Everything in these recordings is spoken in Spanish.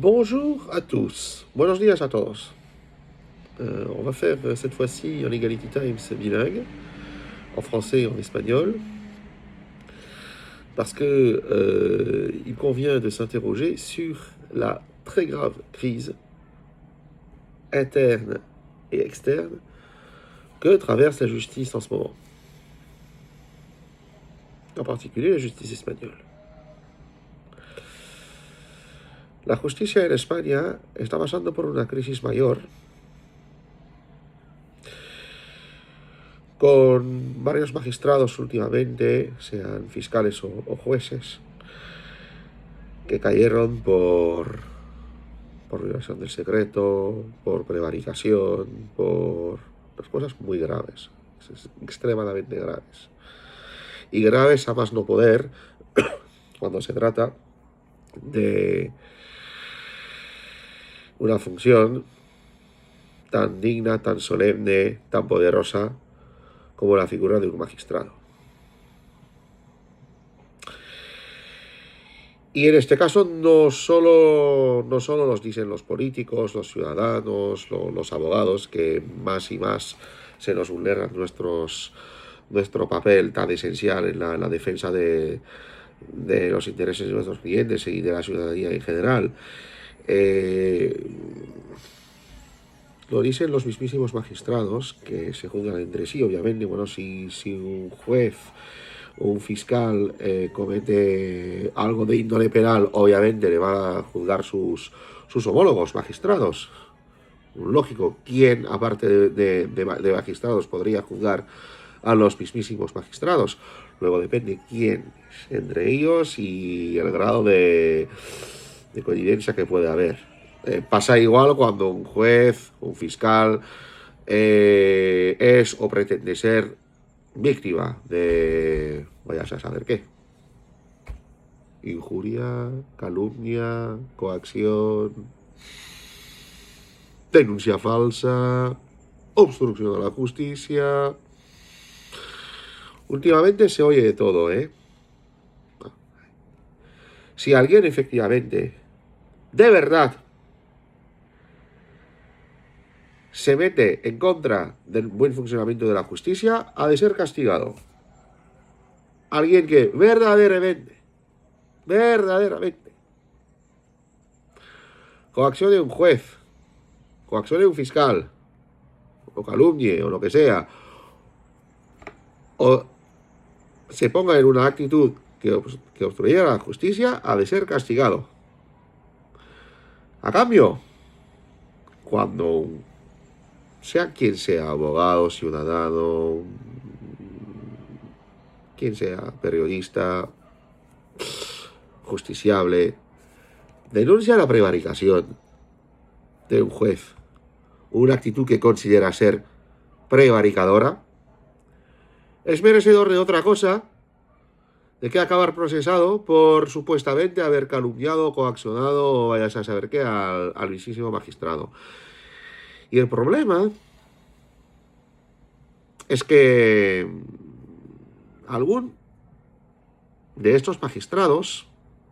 Bonjour à tous. Buenos días a todos. On va faire cette fois-ci un Equality Times bilingue, en français et en espagnol, parce que il convient de s'interroger sur la très grave crise interne et externe que traverse la justice en ce moment. En particulier la justice espagnole. La justicia en España está pasando por una crisis mayor, con varios magistrados últimamente, sean fiscales o jueces, que cayeron por violación del secreto, por prevaricación, por cosas muy graves, extremadamente graves. Y graves a más no poder cuando se trata de una función tan digna, tan solemne, tan poderosa como la figura de un magistrado. Y en este caso no solo nos dicen los políticos, los ciudadanos, los abogados, que más y más se nos vulnera nuestro papel tan esencial en la defensa de los intereses de nuestros clientes y de la ciudadanía en general. Lo dicen los mismísimos magistrados, que se juzgan entre sí, obviamente. Bueno, si un juez o un fiscal comete algo de índole penal, obviamente le va a juzgar sus homólogos magistrados. Lógico, ¿quién, aparte de magistrados, podría juzgar a los mismísimos magistrados? Luego depende quién entre ellos y el grado de connivencia que puede haber. Pasa igual cuando un juez, un fiscal, es o pretende ser víctima de, vayas a saber qué, injuria, calumnia, coacción, denuncia falsa, obstrucción a la justicia. Últimamente se oye de todo, ¿eh? Si alguien efectivamente, de verdad, se mete en contra del buen funcionamiento de la justicia, ha de ser castigado. Alguien que verdaderamente, coaccione a un juez, coaccione a un fiscal, o calumnie, o lo que sea, o se ponga en una actitud que obstruyera la justicia, ha de ser castigado. A cambio, cuando sea quien sea, abogado, ciudadano, quien sea, periodista, justiciable, denuncia la prevaricación de un juez, una actitud que considera ser prevaricadora, es merecedor de otra cosa, de que acabar procesado por supuestamente haber calumniado, coaccionado o vayas a saber qué al mismísimo magistrado. Y el problema es que algún de estos magistrados,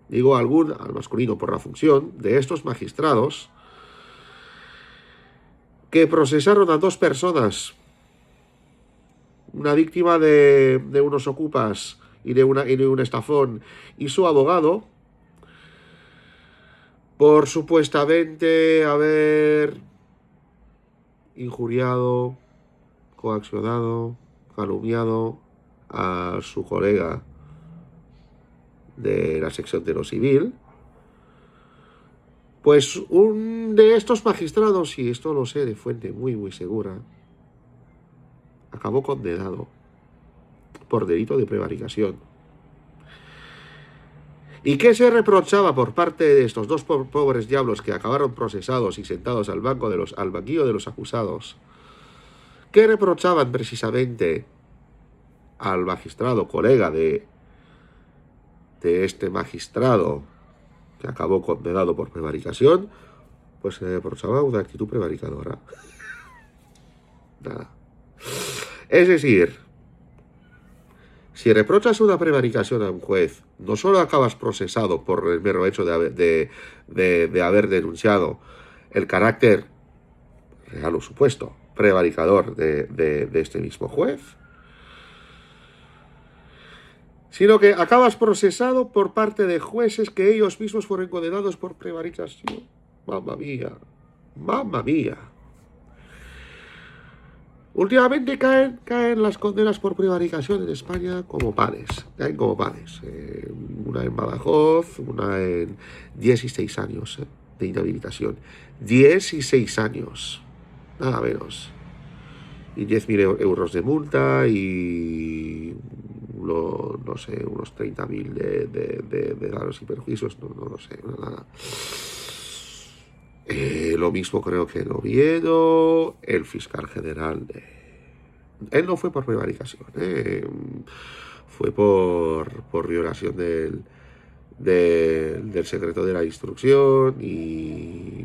digo algún al masculino por la función, de estos magistrados que procesaron a dos personas, una víctima de unos ocupas y de un estafón y su abogado, por supuestamente haber injuriado, coaccionado, calumniado a su colega de la sección de lo civil, pues un de estos magistrados, y esto lo sé de fuente muy muy segura, acabó condenado por delito de prevaricación. ¿Y qué se reprochaba por parte de estos dos pobres diablos que acabaron procesados y sentados al banquillo de los acusados? ¿Qué reprochaban precisamente al magistrado, colega de este magistrado que acabó condenado por prevaricación? Pues se le reprochaba una actitud prevaricadora. Nada. Es decir, Si reprochas una prevaricación a un juez, no solo acabas procesado por el mero hecho de haber denunciado el carácter real o supuesto prevaricador de este mismo juez, sino que acabas procesado por parte de jueces que ellos mismos fueron condenados por prevaricación. Mamma mía, mamma mía. Últimamente caen las condenas por prevaricación en España como panes, caen como panes. Una en Badajoz, una en 16 años de inhabilitación. 16 años, nada menos. Y 10.000 euros de multa y no sé, unos 30.000 de daños y perjuicios, no lo sé, nada. Lo mismo creo que en Oviedo, el fiscal general, él no fue por prevaricación, fue por violación del secreto de la instrucción y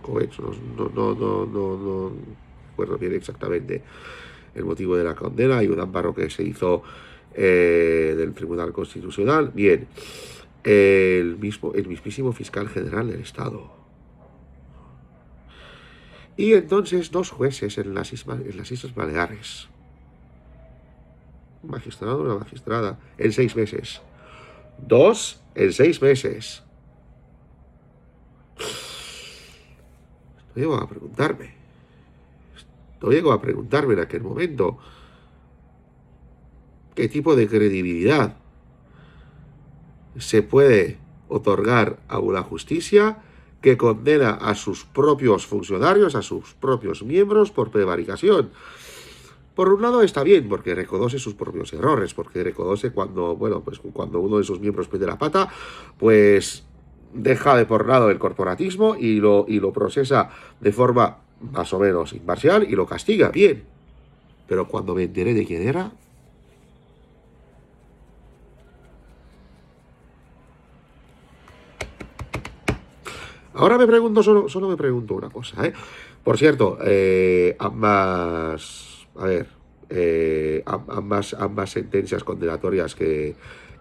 cohecho, no recuerdo bien exactamente el motivo de la condena. Hay un amparo que se hizo del Tribunal Constitucional. Bien, el mismísimo fiscal general del Estado. Y entonces 2 jueces en las Islas Baleares. Un magistrado, una magistrada, en 6 meses. 2 en 6 meses. Esto llego a preguntarme en aquel momento qué tipo de credibilidad se puede otorgar a una justicia que condena a sus propios funcionarios, a sus propios miembros por prevaricación. Por un lado está bien, porque reconoce sus propios errores, porque reconoce cuando uno de sus miembros mete la pata, pues deja de por lado el corporatismo y lo procesa de forma más o menos imparcial y lo castiga, bien. Pero cuando me enteré de quién era, ahora me pregunto, solo me pregunto una cosa, ¿eh? Por cierto, ambas sentencias condenatorias que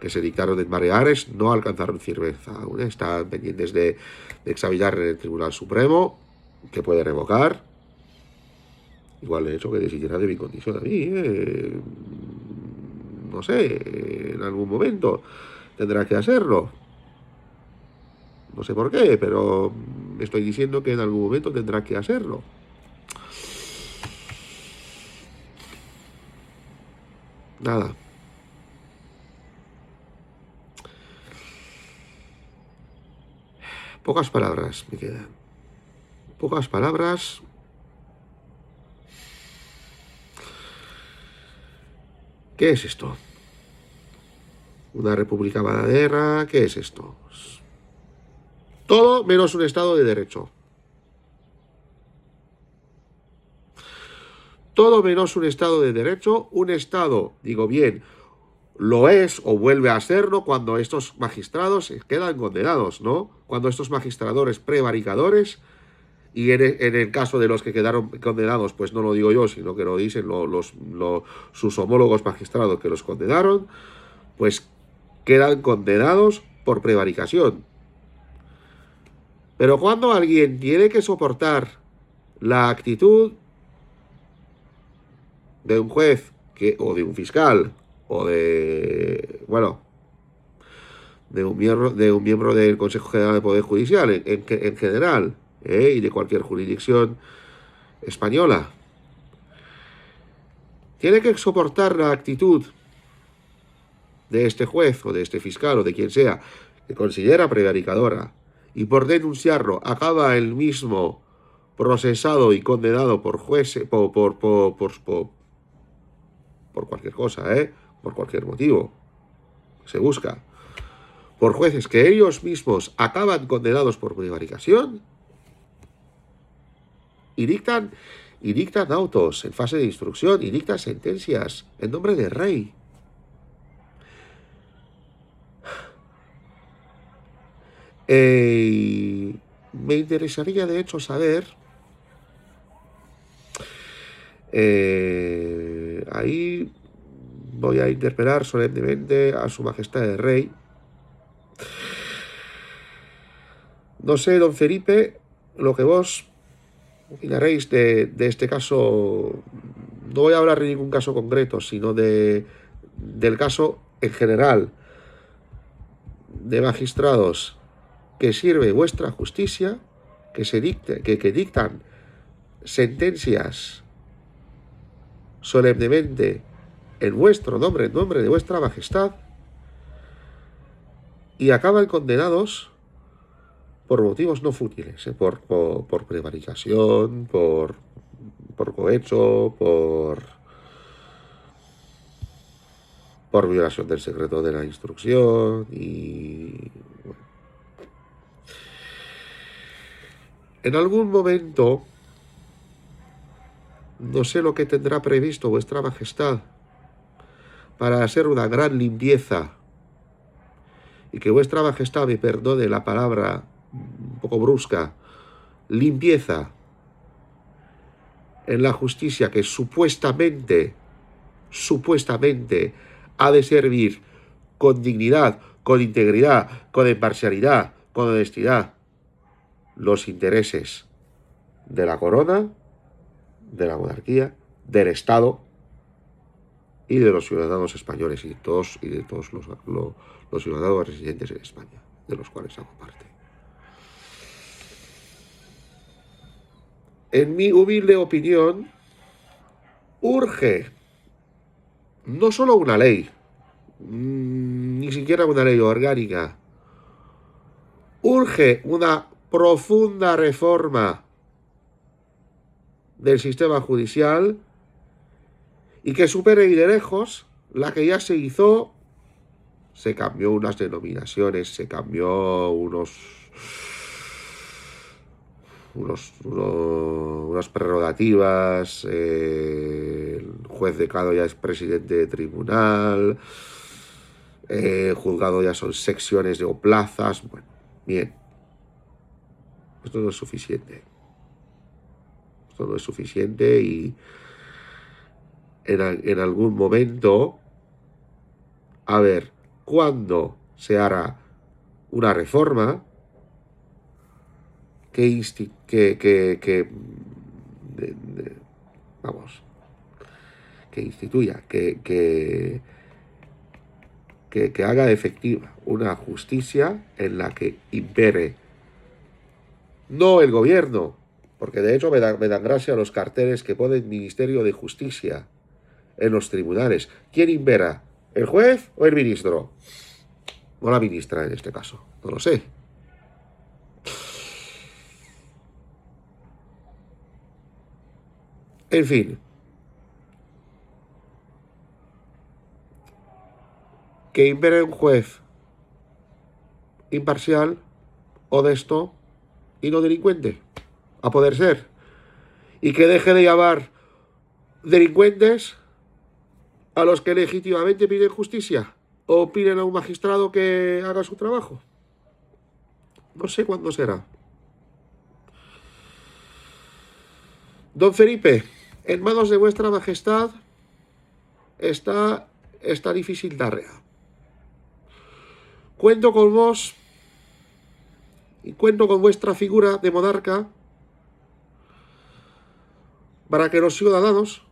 se dictaron en Baleares no alcanzaron firmeza. Aún están pendientes de examinar en el Tribunal Supremo, que puede revocar. Igual el hecho que decidiera de mi condición a mí, no sé, en algún momento tendrá que hacerlo. No sé por qué, pero estoy diciendo que en algún momento tendrá que hacerlo. Nada. Pocas palabras me quedan. Pocas palabras. ¿Qué es esto? ¿Una república bananera? ¿Qué es esto? Todo menos un Estado de Derecho. Todo menos un Estado de Derecho. Un Estado, digo bien, lo es o vuelve a serlo cuando estos magistrados quedan condenados, ¿no? Cuando estos magistradores prevaricadores, y en el caso de los que quedaron condenados, pues no lo digo yo, sino que lo dicen sus homólogos magistrados que los condenaron, pues quedan condenados por prevaricación. Pero cuando alguien tiene que soportar la actitud de un juez o de un fiscal o de un miembro del Consejo General del Poder Judicial en general, y de cualquier jurisdicción española, tiene que soportar la actitud de este juez o de este fiscal o de quien sea que considera prevaricadora y por denunciarlo acaba él mismo procesado y condenado por jueces por cualquier cosa, por cualquier motivo se busca, por jueces que ellos mismos acaban condenados por prevaricación y dictan autos en fase de instrucción y dictan sentencias en nombre del rey. Me interesaría de hecho saber ahí voy a interpelar solemnemente a Su Majestad el Rey. No sé, don Felipe, lo que vos opinaréis de este caso. No voy a hablar de ningún caso concreto, sino del caso en general de magistrados que sirve vuestra justicia, que dictan sentencias solemnemente en vuestro nombre, en nombre de vuestra majestad, y acaban condenados por motivos no fútiles, por prevaricación, por cohecho, por violación del secreto de la instrucción y... Bueno. En algún momento, no sé lo que tendrá previsto vuestra majestad para hacer una gran limpieza, y que vuestra majestad me perdone la palabra un poco brusca, limpieza en la justicia que supuestamente ha de servir con dignidad, con integridad, con imparcialidad, con honestidad, los intereses de la corona, de la monarquía, del Estado y de los ciudadanos españoles y de todos los ciudadanos residentes en España, de los cuales hago parte. En mi humilde opinión, urge no solo una ley, ni siquiera una ley orgánica, urge una profunda reforma del sistema judicial y que supere y de lejos la que ya se hizo. Se cambió unas denominaciones, se cambió unas prerrogativas, el juez decano ya es presidente de tribunal, juzgado ya son secciones o plazas. Bueno, bien, esto no es suficiente. Esto no es suficiente y en algún momento, a ver, ¿cuándo se hará una reforma que instituya, que haga efectiva una justicia en la que impere no el gobierno, porque de hecho me dan gracia los carteles que pone el Ministerio de Justicia en los tribunales? ¿Quién impera? ¿El juez o el ministro? O la ministra en este caso, no lo sé. En fin, que impere un juez imparcial, honesto y no delincuente, a poder ser, y que deje de llamar delincuentes a los que legítimamente piden justicia o piden a un magistrado que haga su trabajo. No sé cuándo será. Don Felipe, en manos de vuestra majestad está esta difícil tarea. Cuento con vos y cuento con vuestra figura de monarca para que los ciudadanos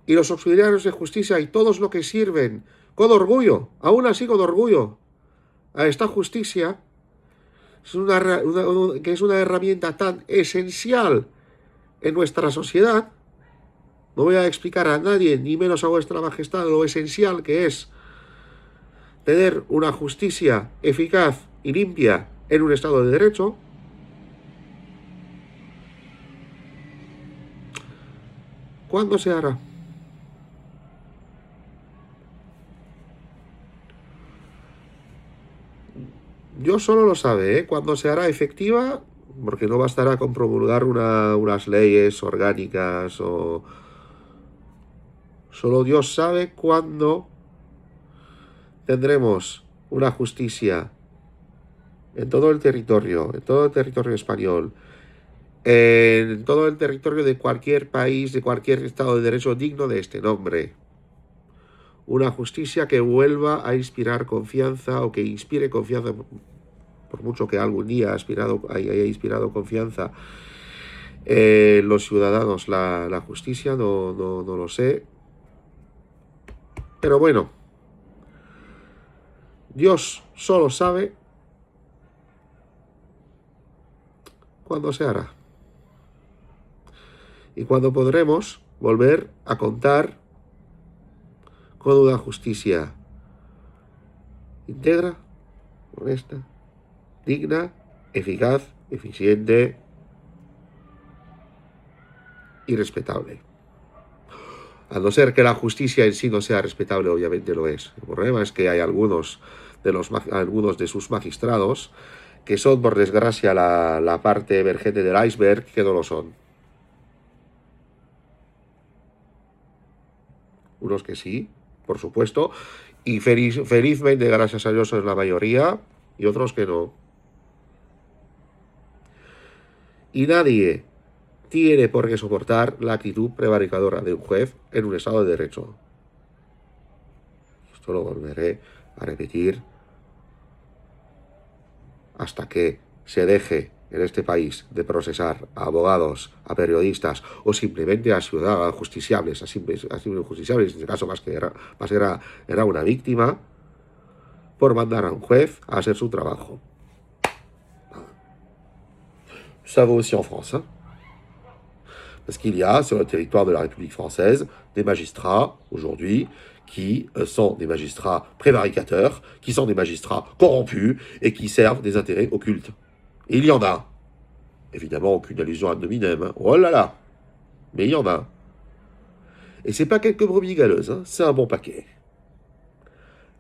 y los auxiliares de justicia y todos los que sirven con orgullo, aún así con orgullo, a esta justicia, que es una herramienta tan esencial en nuestra sociedad. No voy a explicar a nadie, ni menos a vuestra majestad, lo esencial que es tener una justicia eficaz y limpia en un Estado de Derecho. ¿Cuándo se hará? Dios solo lo sabe, cuándo se hará efectiva, porque no bastará con promulgar unas leyes orgánicas o... Solo Dios sabe cuándo tendremos una justicia en todo el territorio español, en todo el territorio de cualquier país, de cualquier Estado de Derecho digno de este nombre. una justicia que vuelva a inspirar confianza o que inspire confianza, por mucho que algún día haya inspirado confianza los ciudadanos la justicia, no lo sé. Pero bueno, Dios solo sabe cuándo se hará. Y cuándo podremos volver a contar con una justicia íntegra, honesta, digna, eficaz, eficiente y respetable. A no ser que la justicia en sí no sea respetable, obviamente lo es. El problema es que hay algunos de sus magistrados que son, por desgracia, la parte emergente del iceberg, que no lo son. Unos que sí, por supuesto, y felizmente, gracias a Dios, es la mayoría, y otros que no. Y nadie tiene por qué soportar la actitud prevaricadora de un juez en un Estado de Derecho. Esto lo volveré a repetir hasta que se deje en este país de procesar a abogados, a periodistas o simplemente a ciudadanos justiciables, a simples justiciables, en este caso más era una víctima, por mandar a un juez a hacer su trabajo. Ça vaut aussi en France, hein? Parce qu'il y a sur le territoire de la République française des magistrats aujourd'hui qui sont des magistrats prévaricateurs, qui sont des magistrats corrompus et qui servent des intérêts occultes. Et il y en a. Évidemment, aucune allusion ad hominem, hein. Oh là là. Mais il y en a. Et c'est pas quelques brebis galeuses, hein. C'est un bon paquet.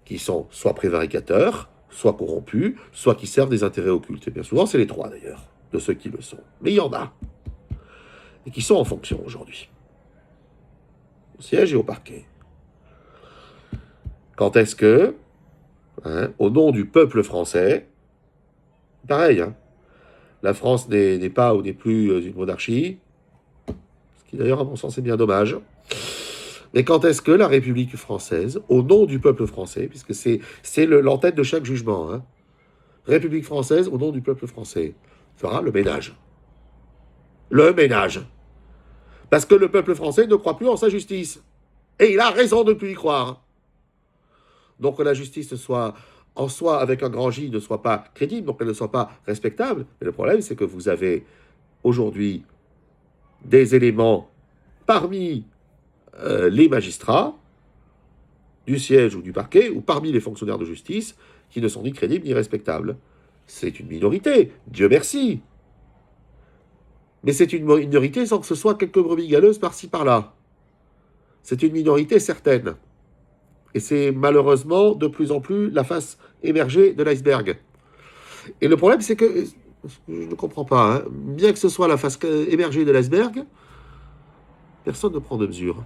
Qui sont soit prévaricateurs, soit corrompus, soit qui servent des intérêts occultes. Et bien souvent, c'est les trois d'ailleurs, de ceux qui le sont. Mais il y en a. Et qui sont en fonction aujourd'hui. Au siège et au parquet. Quand est-ce que, au nom du peuple français, pareil, hein, la France n'est pas ou n'est plus une monarchie, ce qui d'ailleurs à mon sens est bien dommage, mais quand est-ce que la République française, au nom du peuple français, puisque c'est l'entête de chaque jugement, hein, République française, au nom du peuple français, fera le ménage. Le ménage. Parce que le peuple français ne croit plus en sa justice. Et il a raison de ne plus y croire. Donc que la justice soit en soi, avec un grand J, ne soit pas crédible, donc qu'elle ne soit pas respectable. Mais le problème, c'est que vous avez aujourd'hui des éléments parmi les magistrats du siège ou du parquet, ou parmi les fonctionnaires de justice, qui ne sont ni crédibles ni respectables. C'est une minorité, Dieu merci. Mais c'est une minorité sans que ce soit quelques brebis galeuses par-ci par-là. C'est une minorité certaine. Et c'est malheureusement de plus en plus la face émergée de l'iceberg. Et le problème, c'est que, je ne comprends pas, hein, bien que ce soit la face émergée de l'iceberg, personne ne prend de mesure.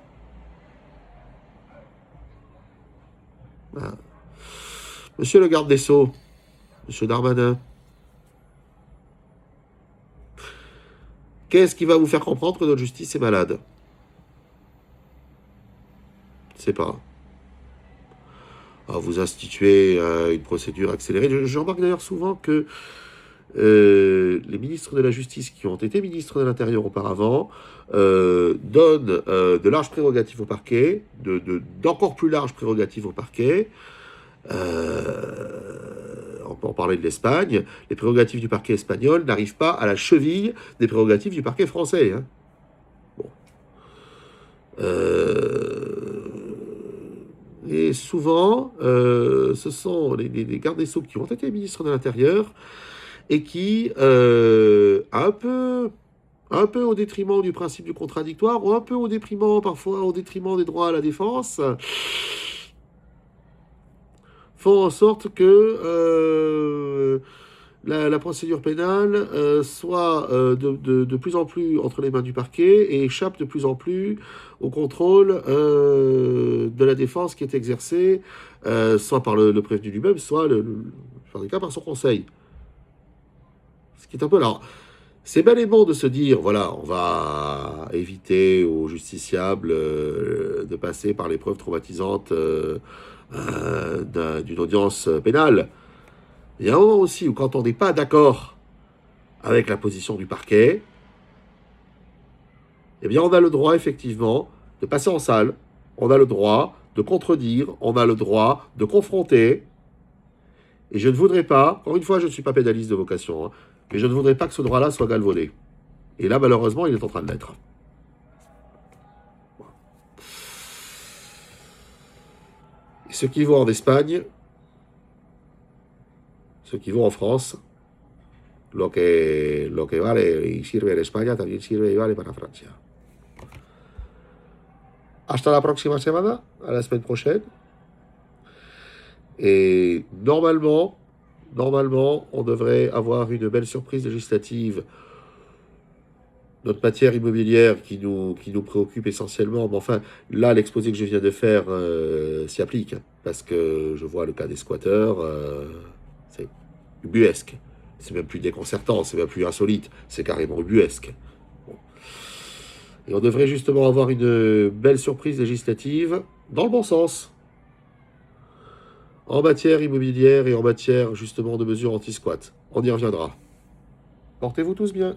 Voilà. Monsieur le garde des Sceaux, monsieur Darmanin, qu'est-ce qui va vous faire comprendre que notre justice est malade? Je ne sais pas. Alors vous instituez une procédure accélérée. Je remarque d'ailleurs souvent que les ministres de la Justice qui ont été ministres de l'Intérieur auparavant donnent de larges prérogatives au parquet, d'encore plus larges prérogatives au parquet. On peut en parler de l'Espagne. Les prérogatives du parquet espagnol n'arrivent pas à la cheville des prérogatives du parquet français. Hein. Bon. Et souvent, ce sont les gardes des Sceaux qui ont été ministres de l'Intérieur et qui, un peu au détriment du principe du contradictoire, ou un peu parfois au détriment des droits à la défense, font en sorte que la procédure pénale soit de plus en plus entre les mains du parquet et échappe de plus en plus au contrôle de la défense qui est exercée, soit par le prévenu lui-même, soit, par des cas, par son conseil. Ce qui est un peu... Alors, C'est bel et bon de se dire, voilà, on va éviter aux justiciables de passer par l'épreuve traumatisante d'une audience pénale. Il y a un moment aussi où quand on n'est pas d'accord avec la position du parquet, eh bien on a le droit effectivement de passer en salle, on a le droit de contredire, on a le droit de confronter, et je ne voudrais pas, encore une fois je ne suis pas pénaliste de vocation, hein, mais je ne voudrais pas que ce droit-là soit galvaudé. Et là malheureusement il est en train de l'être. Et ceux qui vont en Espagne, ceux qui vont en France, lo que vale y sirve en España también sirve y vale para Francia. Hasta la próxima semana, à la semaine prochaine. Et normalement, on devrait avoir une belle surprise législative. Notre matière immobilière qui nous préoccupe essentiellement. Mais enfin, là, l'exposé que je viens de faire s'y applique. Parce que je vois le cas des squatteurs, c'est ubuesque. C'est même plus déconcertant, c'est même plus insolite, c'est carrément ubuesque. Bon. Et on devrait justement avoir une belle surprise législative dans le bon sens, en matière immobilière et en matière justement de mesures anti-squat. On y reviendra. Portez-vous tous bien.